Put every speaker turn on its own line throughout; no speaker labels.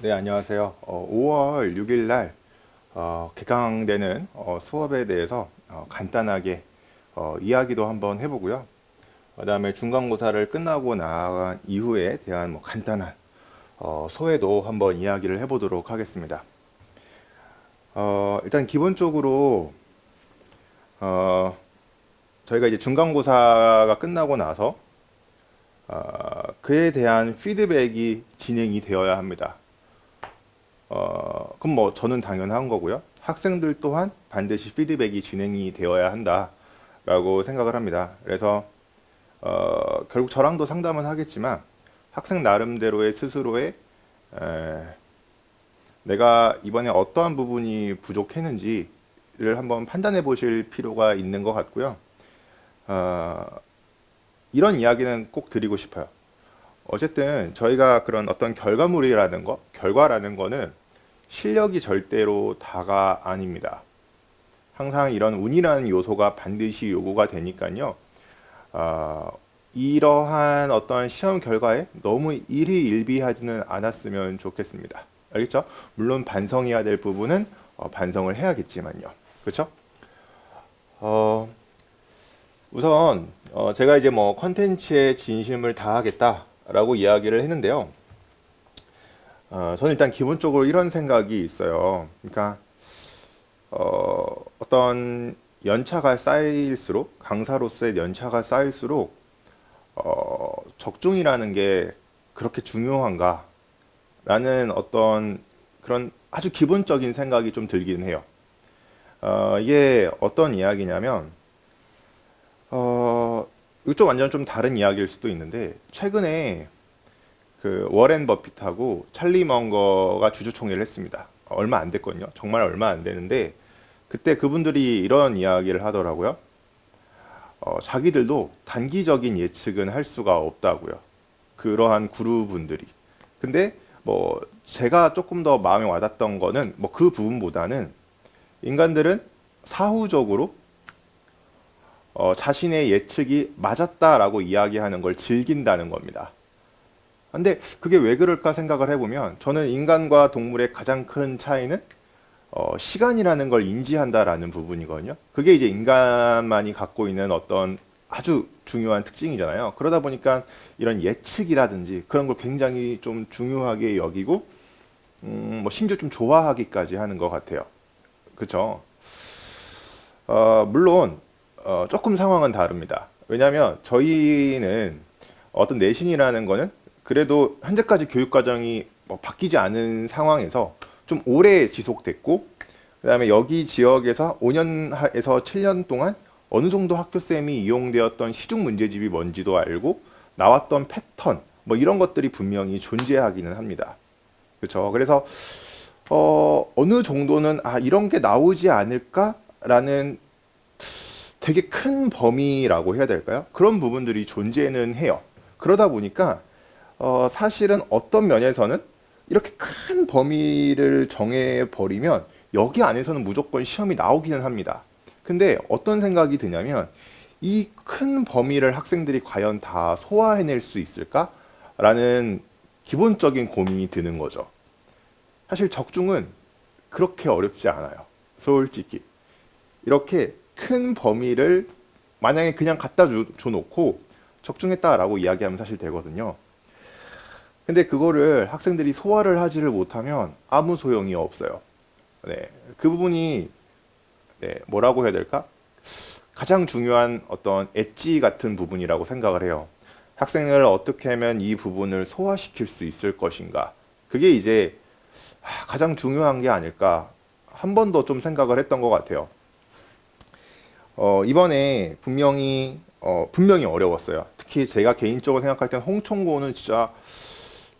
네, 안녕하세요. 5월 6일 날 개강되는 수업에 대해서 간단하게 이야기도 한번 해보고요. 그다음에 중간고사를 끝나고 나간 이후에 대한 간단한 소회도 한번 이야기를 해보도록 하겠습니다. 일단 기본적으로 어, 저희가 이제 중간고사가 끝나고 나서 그에 대한 피드백이 진행이 되어야 합니다. 그럼 저는 당연한 거고요. 학생들 또한 반드시 피드백이 진행이 되어야 한다라고 생각을 합니다. 그래서 결국 저랑도 상담은 하겠지만 학생 나름대로의 스스로의 에, 내가 이번에 어떠한 부분이 부족했는지를 한번 판단해 보실 필요가 있는 것 같고요. 어, 이런 이야기는 꼭 드리고 싶어요. 어쨌든 저희가 그런 어떤 결과라는 거는 실력이 절대로 다가 아닙니다. 항상 이런 운이라는 요소가 반드시 요구가 되니까요. 어, 이러한 어떤 시험 결과에 너무 일희일비하지는 않았으면 좋겠습니다. 알겠죠? 물론 반성해야 될 부분은 반성을 해야겠지만요. 그렇죠? 어, 우선 제가 이제 컨텐츠에 진심을 다하겠다라고 이야기를 했는데요. 저는 일단 기본적으로 이런 생각이 있어요. 그러니까 어떤 연차가 쌓일수록 강사로서의 연차가 쌓일수록 적중이라는 게 그렇게 중요한가라는 어떤 그런 아주 기본적인 생각이 좀 들긴 해요. 이게 어떤 이야기냐면 이쪽 완전 좀 다른 이야기일 수도 있는데 최근에 그 워렌 버핏하고 찰리 먼거가 주주총회를 했습니다. 얼마 안 됐거든요. 정말 얼마 안 되는데 그때 그분들이 이런 이야기를 하더라고요. 자기들도 단기적인 예측은 할 수가 없다고요. 그러한 그룹분들이. 근데 제가 조금 더 마음에 와닿던 거는 그 부분보다는 인간들은 사후적으로 자신의 예측이 맞았다라고 이야기하는 걸 즐긴다는 겁니다. 근데 그게 왜 그럴까 생각을 해보면 저는 인간과 동물의 가장 큰 차이는 시간이라는 걸 인지한다라는 부분이거든요. 그게 이제 인간만이 갖고 있는 어떤 아주 중요한 특징이잖아요. 그러다 보니까 이런 예측이라든지 그런 걸 굉장히 좀 중요하게 여기고 심지어 좀 좋아하기까지 하는 것 같아요. 그렇죠? 물론 조금 상황은 다릅니다. 왜냐하면 저희는 어떤 내신이라는 거는 그래도 현재까지 교육 과정이 바뀌지 않은 상황에서 좀 오래 지속됐고 그다음에 여기 지역에서 5년에서 7년 동안 어느 정도 학교쌤이 이용되었던 시중 문제집이 뭔지도 알고 나왔던 패턴 이런 것들이 분명히 존재하기는 합니다. 그렇죠? 그래서 어느 정도는 이런 게 나오지 않을까라는 되게 큰 범위라고 해야 될까요? 그런 부분들이 존재는 해요. 그러다 보니까 사실은 어떤 면에서는 이렇게 큰 범위를 정해버리면 여기 안에서는 무조건 시험이 나오기는 합니다. 근데 어떤 생각이 드냐면 이 큰 범위를 학생들이 과연 다 소화해낼 수 있을까? 라는 기본적인 고민이 드는 거죠. 사실 적중은 그렇게 어렵지 않아요. 솔직히. 이렇게 큰 범위를 만약에 그냥 갖다 줘놓고 적중했다라고 이야기하면 사실 되거든요. 근데 그거를 학생들이 소화를 하지를 못하면 아무 소용이 없어요. 네, 그 부분이 뭐라고 해야 될까? 가장 중요한 어떤 엣지 같은 부분이라고 생각을 해요. 학생을 어떻게 하면 이 부분을 소화시킬 수 있을 것인가? 그게 이제 가장 중요한 게 아닐까? 한 번 더 좀 생각을 했던 것 같아요. 이번에 분명히 어려웠어요. 특히 제가 개인적으로 생각할 땐 홍총고는 진짜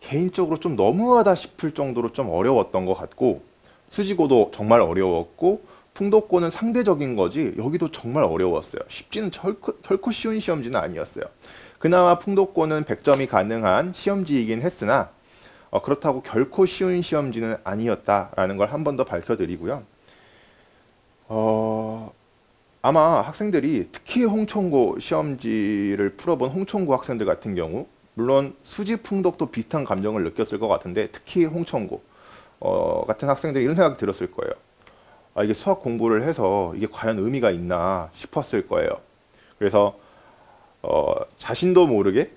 개인적으로 좀 너무하다 싶을 정도로 좀 어려웠던 것 같고 수지고도 정말 어려웠고 풍도고는 상대적인 거지 여기도 정말 어려웠어요. 쉽지는 결코 쉬운 시험지는 아니었어요. 그나마 풍도고는 100점이 가능한 시험지이긴 했으나 그렇다고 결코 쉬운 시험지는 아니었다라는 걸 한 번 더 밝혀드리고요. 아마 학생들이 특히 홍총고 시험지를 풀어본 홍총고 학생들 같은 경우 물론 수지 풍독도 비슷한 감정을 느꼈을 것 같은데 특히 홍총고 같은 학생들이 이런 생각이 들었을 거예요. 아, 이게 수학 공부를 해서 이게 과연 의미가 있나 싶었을 거예요. 그래서 자신도 모르게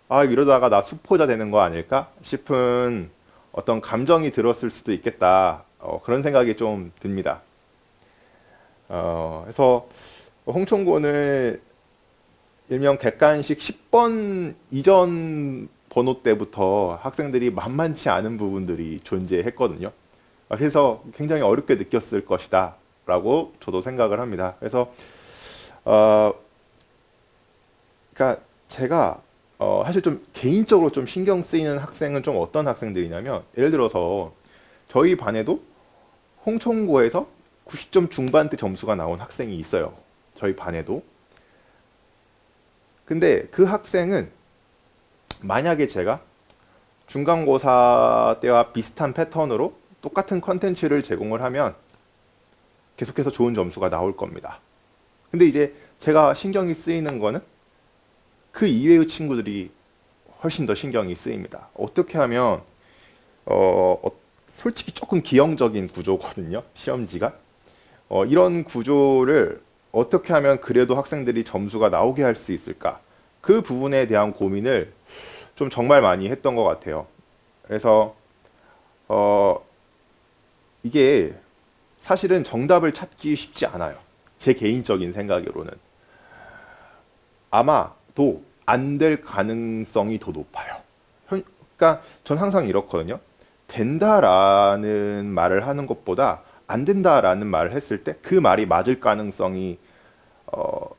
아, 이러다가 나 수포자 되는 거 아닐까 싶은 어떤 감정이 들었을 수도 있겠다. 그런 생각이 좀 듭니다. 그래서 홍총고는 일명 객관식 10번 이전 번호 때부터 학생들이 만만치 않은 부분들이 존재했거든요. 그래서 굉장히 어렵게 느꼈을 것이다 라고 저도 생각을 합니다. 그래서 어, 그러니까 제가 사실 좀 개인적으로 좀 신경 쓰이는 학생은 좀 어떤 학생들이냐면, 예를 들어서 저희 반에도 홍총고에서 90점 중반대 점수가 나온 학생이 있어요. 저희 반에도. 근데 그 학생은 만약에 제가 중간고사 때와 비슷한 패턴으로 똑같은 컨텐츠를 제공을 하면 계속해서 좋은 점수가 나올 겁니다. 근데 이제 제가 신경이 쓰이는 거는 그 이외의 친구들이 훨씬 더 신경이 쓰입니다. 어떻게 하면 솔직히 조금 기형적인 구조거든요. 시험지가. 이런 구조를 어떻게 하면 그래도 학생들이 점수가 나오게 할 수 있을까? 그 부분에 대한 고민을 좀 정말 많이 했던 것 같아요. 그래서 어, 이게 사실은 정답을 찾기 쉽지 않아요. 제 개인적인 생각으로는. 아마도 안 될 가능성이 더 높아요. 그러니까 전 항상 이렇거든요. 된다라는 말을 하는 것보다 안 된다라는 말을 했을 때 그 말이 맞을 가능성이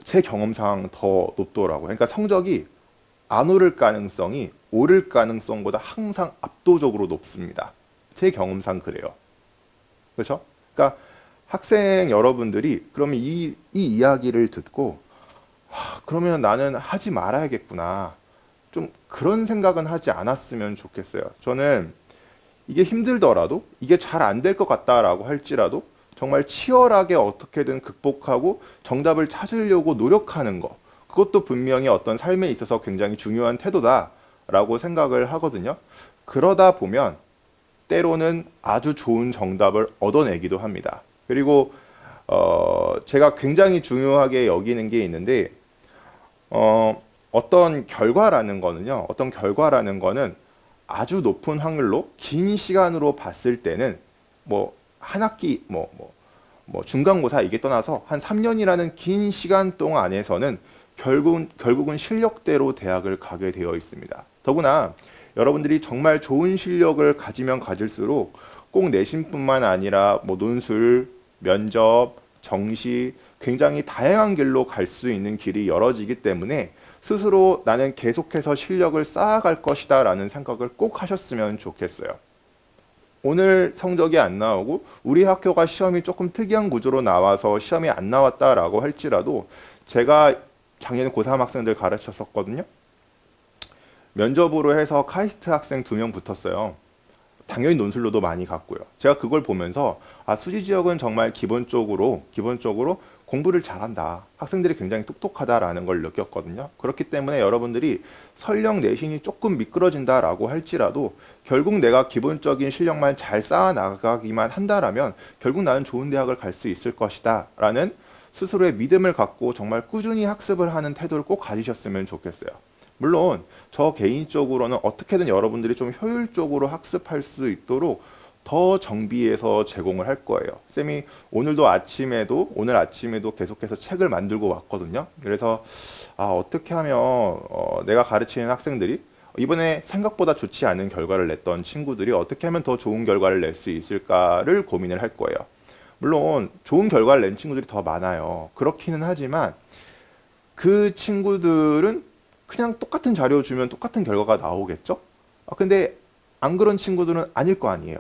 제 경험상 더 높더라고요. 그러니까 성적이 안 오를 가능성이 오를 가능성보다 항상 압도적으로 높습니다. 제 경험상 그래요. 그렇죠? 그러니까 학생 여러분들이 그러면 이 이야기를 듣고 그러면 나는 하지 말아야겠구나. 좀 그런 생각은 하지 않았으면 좋겠어요. 저는 이게 힘들더라도 이게 잘 안 될 것 같다라고 할지라도 정말 치열하게 어떻게든 극복하고 정답을 찾으려고 노력하는 거. 그것도 분명히 어떤 삶에 있어서 굉장히 중요한 태도다라고 생각을 하거든요. 그러다 보면 때로는 아주 좋은 정답을 얻어내기도 합니다. 그리고 제가 굉장히 중요하게 여기는 게 있는데 어떤 결과라는 거는 아주 높은 확률로 긴 시간으로 봤을 때는 뭐 한 학기 뭐 중간고사 이게 떠나서 한 3년이라는 긴 시간 동안 안에서는 결국은 실력대로 대학을 가게 되어 있습니다. 더구나 여러분들이 정말 좋은 실력을 가지면 가질수록 꼭 내신뿐만 아니라 뭐 논술, 면접, 정시 굉장히 다양한 길로 갈 수 있는 길이 열어지기 때문에 스스로 나는 계속해서 실력을 쌓아갈 것이다 라는 생각을 꼭 하셨으면 좋겠어요. 오늘 성적이 안 나오고 우리 학교가 시험이 조금 특이한 구조로 나와서 시험이 안 나왔다라고 할지라도 제가 작년에 고3 학생들 가르쳤었거든요. 면접으로 해서 카이스트 학생 2명 붙었어요. 당연히 논술로도 많이 갔고요. 제가 그걸 보면서 수지 지역은 정말 기본적으로 공부를 잘한다. 학생들이 굉장히 똑똑하다라는 걸 느꼈거든요. 그렇기 때문에 여러분들이 설령 내신이 조금 미끄러진다라고 할지라도 결국 내가 기본적인 실력만 잘 쌓아 나가기만 한다라면 결국 나는 좋은 대학을 갈 수 있을 것이다. 라는 스스로의 믿음을 갖고 정말 꾸준히 학습을 하는 태도를 꼭 가지셨으면 좋겠어요. 물론 저 개인적으로는 어떻게든 여러분들이 좀 효율적으로 학습할 수 있도록 더 정비해서 제공을 할 거예요. 쌤이 오늘 아침에도 계속해서 책을 만들고 왔거든요. 그래서 어떻게 하면 내가 가르치는 학생들이 이번에 생각보다 좋지 않은 결과를 냈던 친구들이 어떻게 하면 더 좋은 결과를 낼 수 있을까를 고민을 할 거예요. 물론 좋은 결과를 낸 친구들이 더 많아요. 그렇기는 하지만 그 친구들은 그냥 똑같은 자료 주면 똑같은 결과가 나오겠죠? 근데 안 그런 친구들은 아닐 거 아니에요.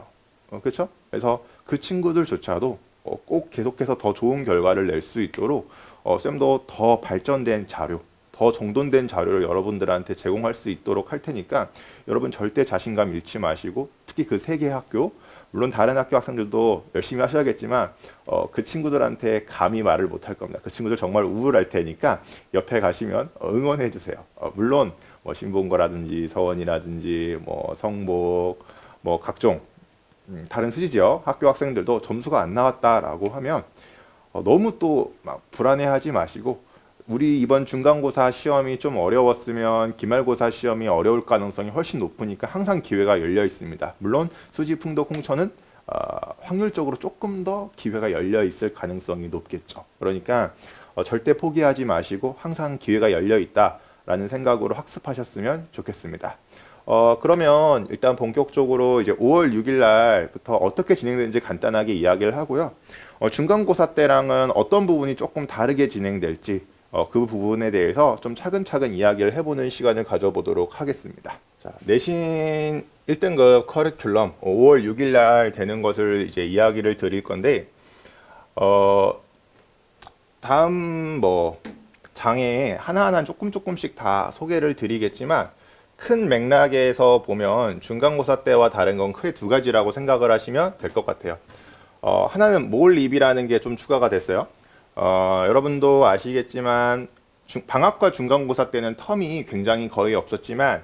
그렇죠? 그래서 그 친구들조차도 꼭 계속해서 더 좋은 결과를 낼 수 있도록 쌤도 더 발전된 자료, 더 정돈된 자료를 여러분들한테 제공할 수 있도록 할 테니까 여러분 절대 자신감 잃지 마시고 특히 그 세 개 학교 물론 다른 학교 학생들도 열심히 하셔야겠지만 그 친구들한테 감히 말을 못할 겁니다. 그 친구들 정말 우울할 테니까 옆에 가시면 응원해 주세요. 물론 뭐 신봉거라든지 서원이라든지 뭐 성복 뭐 각종 다른 수지 지역 학교 학생들도 점수가 안 나왔다라고 하면 너무 또 막 불안해하지 마시고, 우리 이번 중간고사 시험이 좀 어려웠으면 기말고사 시험이 어려울 가능성이 훨씬 높으니까 항상 기회가 열려 있습니다. 물론 수지, 풍독, 홍천은 확률적으로 조금 더 기회가 열려 있을 가능성이 높겠죠. 그러니까 절대 포기하지 마시고 항상 기회가 열려 있다라는 생각으로 학습하셨으면 좋겠습니다. 그러면 일단 본격적으로 이제 5월 6일 날부터 어떻게 진행되는지 간단하게 이야기를 하고요. 중간고사 때랑은 어떤 부분이 조금 다르게 진행될지 그 부분에 대해서 좀 차근차근 이야기를 해보는 시간을 가져보도록 하겠습니다. 자, 내신 1등급 커리큘럼 5월 6일 날 되는 것을 이제 이야기를 드릴 건데, 다음 장에 하나하나 조금씩 다 소개를 드리겠지만, 큰 맥락에서 보면 중간고사 때와 다른 건 크게 두 가지라고 생각을 하시면 될 것 같아요. 하나는 몰입이라는 게 좀 추가가 됐어요. 여러분도 아시겠지만 방학과 중간고사 때는 텀이 굉장히 거의 없었지만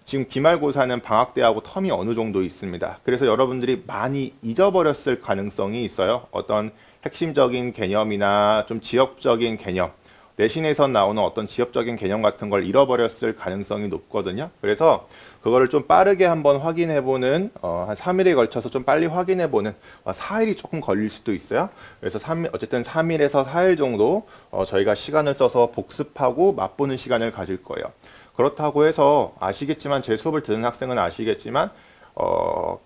지금 기말고사는 방학 때하고 텀이 어느 정도 있습니다. 그래서 여러분들이 많이 잊어버렸을 가능성이 있어요. 어떤 핵심적인 개념이나 좀 지역적인 개념, 내신에서 나오는 어떤 지역적인 개념 같은 걸 잃어버렸을 가능성이 높거든요. 그래서 그거를 좀 빠르게 한번 확인해보는, 한 3일에 걸쳐서 좀 빨리 확인해보는, 4일이 조금 걸릴 수도 있어요. 그래서 어쨌든 3일에서 4일 정도 저희가 시간을 써서 복습하고 맛보는 시간을 가질 거예요. 그렇다고 해서 아시겠지만, 제 수업을 듣는 학생은 아시겠지만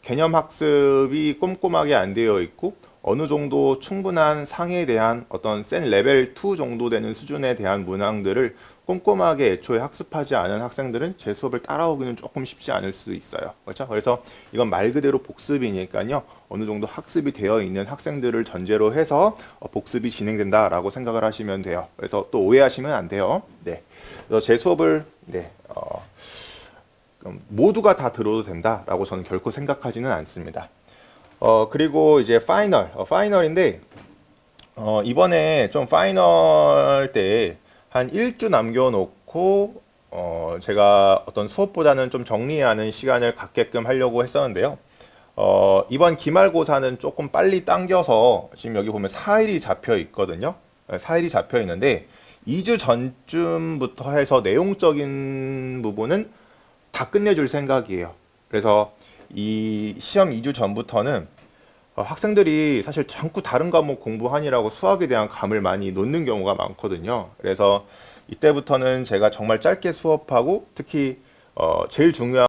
개념 학습이 꼼꼼하게 안 되어 있고 어느 정도 충분한 상에 대한 어떤 센 레벨 2 정도 되는 수준에 대한 문항들을 꼼꼼하게 애초에 학습하지 않은 학생들은 제 수업을 따라오기는 조금 쉽지 않을 수 있어요. 그렇죠? 그래서 이건 말 그대로 복습이니까요. 어느 정도 학습이 되어 있는 학생들을 전제로 해서 복습이 진행된다라고 생각을 하시면 돼요. 그래서 또 오해하시면 안 돼요. 네. 그래서 제 수업을 모두가 다 들어도 된다라고 저는 결코 생각하지는 않습니다. 그리고 이제 파이널인데, 이번에 좀 파이널 때 한 1주 남겨놓고, 제가 어떤 수업보다는 좀 정리하는 시간을 갖게끔 하려고 했었는데요. 이번 기말고사는 조금 빨리 당겨서 지금 여기 보면 4일이 잡혀 있거든요. 4일이 잡혀 있는데, 2주 전쯤부터 해서 내용적인 부분은 다 끝내줄 생각이에요. 그래서 이 시험 2주 전부터는 학생들이 사실 자꾸 다른 과목 공부하느라고 수학에 대한 감을 많이 놓는 경우가 많거든요. 그래서 이때부터는 제가 정말 짧게 수업하고, 특히 제일 중요한